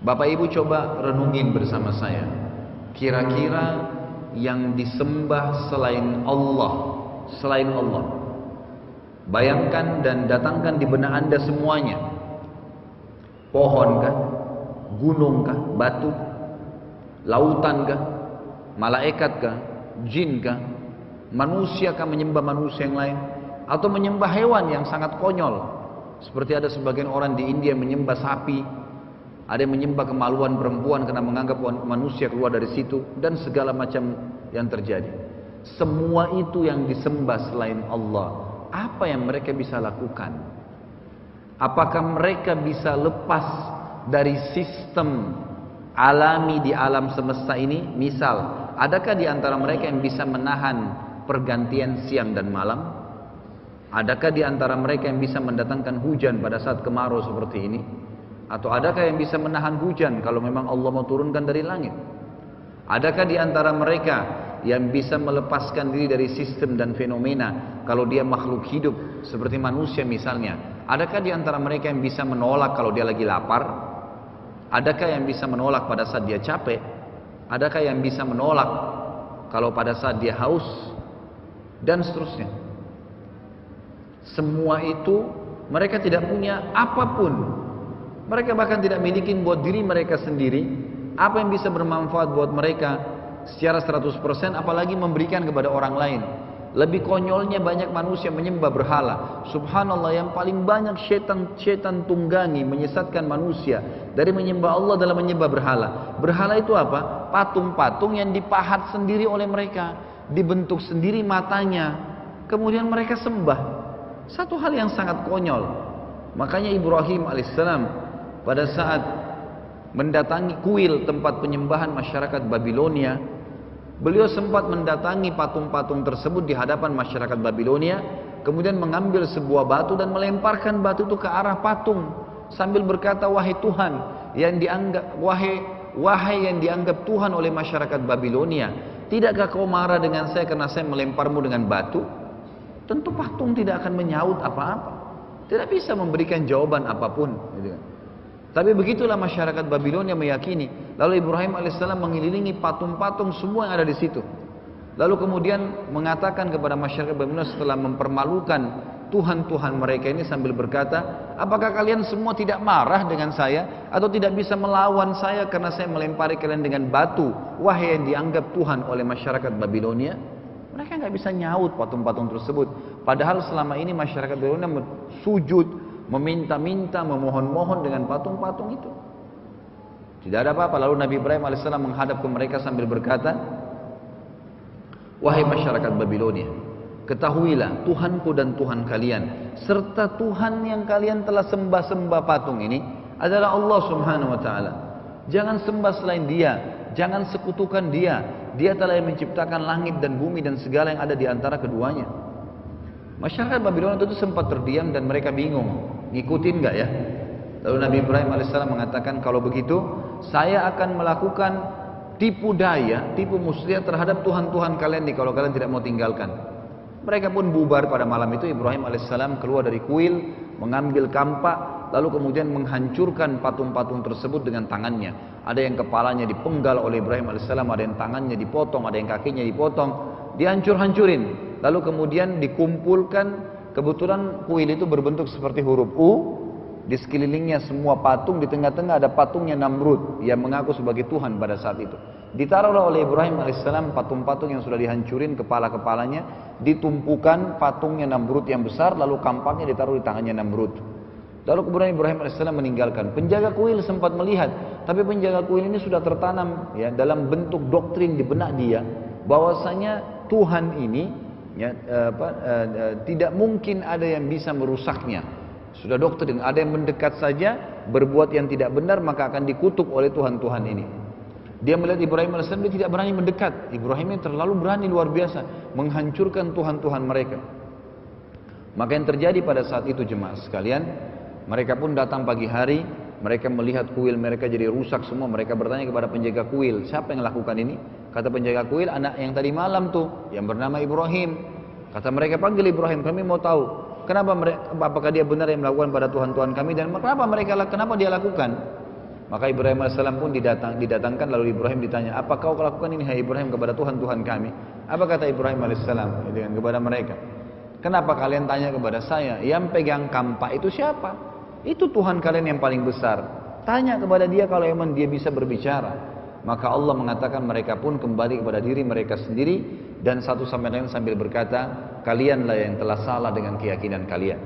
Bapak Ibu coba renungin bersama saya. Kira-kira yang disembah selain Allah, bayangkan dan datangkan di benak Anda semuanya. Pohon kah? Gunung kah? Batu? Lautan kah? Malaikat kah? Jin kah? Manusia kah menyembah manusia yang lain? Atau menyembah hewan yang sangat konyol? Seperti ada sebagian orang di India menyembah sapi, ada yang menyembah kemaluan perempuan karena menganggap manusia keluar dari situ, dan segala macam yang terjadi. Semua itu yang disembah selain Allah. Apa yang mereka bisa lakukan? Apakah mereka bisa lepas dari sistem alami di alam semesta ini? Misal, adakah di antara mereka yang bisa menahan pergantian siang dan malam? Adakah di antara mereka yang bisa mendatangkan hujan pada saat kemarau seperti ini? Atau adakah yang bisa menahan hujan kalau memang Allah mau turunkan dari langit? Adakah di antara mereka yang bisa melepaskan diri dari sistem dan fenomena kalau dia makhluk hidup seperti manusia misalnya? Adakah di antara mereka yang bisa menolak kalau dia lagi lapar? Adakah yang bisa menolak pada saat dia capek? Adakah yang bisa menolak kalau pada saat dia haus? Dan seterusnya. Semua itu mereka tidak punya apapun. Mereka bahkan tidak miliki buat diri mereka sendiri apa yang bisa bermanfaat buat mereka secara 100%, apalagi memberikan kepada orang lain. Lebih konyolnya banyak manusia menyembah berhala. Subhanallah, yang paling banyak syaitan tunggangi menyesatkan manusia dari menyembah Allah dalam menyembah berhala. Berhala itu apa? Patung-patung yang dipahat sendiri oleh mereka, dibentuk sendiri matanya, kemudian mereka sembah. Satu hal yang sangat konyol. Makanya Ibrahim alaihissalam pada saat mendatangi kuil tempat penyembahan masyarakat Babilonia, beliau sempat mendatangi patung-patung tersebut di hadapan masyarakat Babilonia, kemudian mengambil sebuah batu dan melemparkan batu itu ke arah patung sambil berkata, wahai Tuhan yang dianggap wahai yang dianggap Tuhan oleh masyarakat Babilonia, tidakkah kau marah dengan saya karena saya melemparmu dengan batu? Tentu patung tidak akan menyaut apa-apa, tidak bisa memberikan jawaban apapun. Tapi begitulah masyarakat Babilonia meyakini. Lalu Ibrahim alaihissalam mengelilingi patung-patung semua yang ada di situ. Lalu kemudian mengatakan kepada masyarakat Babilonia setelah mempermalukan Tuhan-Tuhan mereka ini sambil berkata, apakah kalian semua tidak marah dengan saya atau tidak bisa melawan saya karena saya melempari kalian dengan batu, wahai yang dianggap Tuhan oleh masyarakat Babilonia? Mereka nggak bisa nyaut patung-patung tersebut. Padahal selama ini masyarakat Babilonia sujud, meminta-minta, memohon-mohon dengan patung-patung itu. Tidak ada apa-apa. Lalu Nabi Ibrahim alaihissalam menghadap ke mereka sambil berkata, wahai masyarakat Babilonia, ketahuilah Tuhanku dan Tuhan kalian serta Tuhan yang kalian telah sembah-sembah patung ini adalah Allah subhanahu wa ta'ala. Jangan sembah selain dia, jangan sekutukan dia. Dia telah menciptakan langit dan bumi dan segala yang ada di antara keduanya. Masyarakat Babilonia itu sempat terdiam dan mereka bingung, ngikutin nggak ya? Lalu Nabi Ibrahim alaihissalam mengatakan, kalau begitu saya akan melakukan tipu daya, tipu muslihat terhadap Tuhan-Tuhan kalian nih kalau kalian tidak mau tinggalkan. Mereka pun bubar pada malam itu. Ibrahim alaihissalam keluar dari kuil, mengambil kampak, lalu kemudian menghancurkan patung-patung tersebut dengan tangannya. Ada yang kepalanya dipenggal oleh Ibrahim alaihissalam, ada yang tangannya dipotong, ada yang kakinya dipotong, dihancur-hancurin. Lalu kemudian dikumpulkan. Kebetulan kuil itu berbentuk seperti huruf U. Di sekelilingnya semua patung, di tengah-tengah ada patungnya Namrud yang mengaku sebagai Tuhan pada saat itu. Ditaruhlah oleh Ibrahim alaihissalam patung-patung yang sudah dihancurin kepala-kepalanya, ditumpukan patungnya Namrud yang besar, lalu kampaknya ditaruh di tangannya Namrud. Lalu kemudian Ibrahim alaihissalam meninggalkan. Penjaga kuil sempat melihat, tapi penjaga kuil ini sudah tertanam ya dalam bentuk doktrin di benak dia bahwasanya Tuhan ini ya, tidak mungkin ada yang bisa merusaknya. Sudah doktrin, ada yang mendekat saja berbuat yang tidak benar maka akan dikutuk oleh Tuhan-Tuhan ini. Dia melihat Ibrahim AS, dia tidak berani mendekat. Ibrahim ini terlalu berani luar biasa menghancurkan Tuhan-Tuhan mereka. Maka yang terjadi pada saat itu jemaah sekalian, mereka pun datang pagi hari, mereka melihat kuil mereka jadi rusak semua. Mereka bertanya kepada penjaga kuil, siapa yang lakukan ini? Kata penjaga kuil, anak yang tadi malam tuh yang bernama Ibrahim. Kata mereka, panggil Ibrahim, kami mau tahu apakah dia benar yang melakukan pada Tuhan-Tuhan kami, dan kenapa dia lakukan? Maka Ibrahim AS pun didatangkan, lalu Ibrahim ditanya, apa kau lakukan ini hai Ibrahim kepada Tuhan kami? Apa kata Ibrahim AS kepada mereka? Kenapa kalian tanya kepada saya? Yang pegang kampak itu siapa? Itu Tuhan kalian yang paling besar. Tanya kepada dia kalau memang dia bisa berbicara. Maka Allah mengatakan mereka pun kembali kepada diri mereka sendiri, dan satu sama lain sambil berkata, kalianlah yang telah salah dengan keyakinan kalian.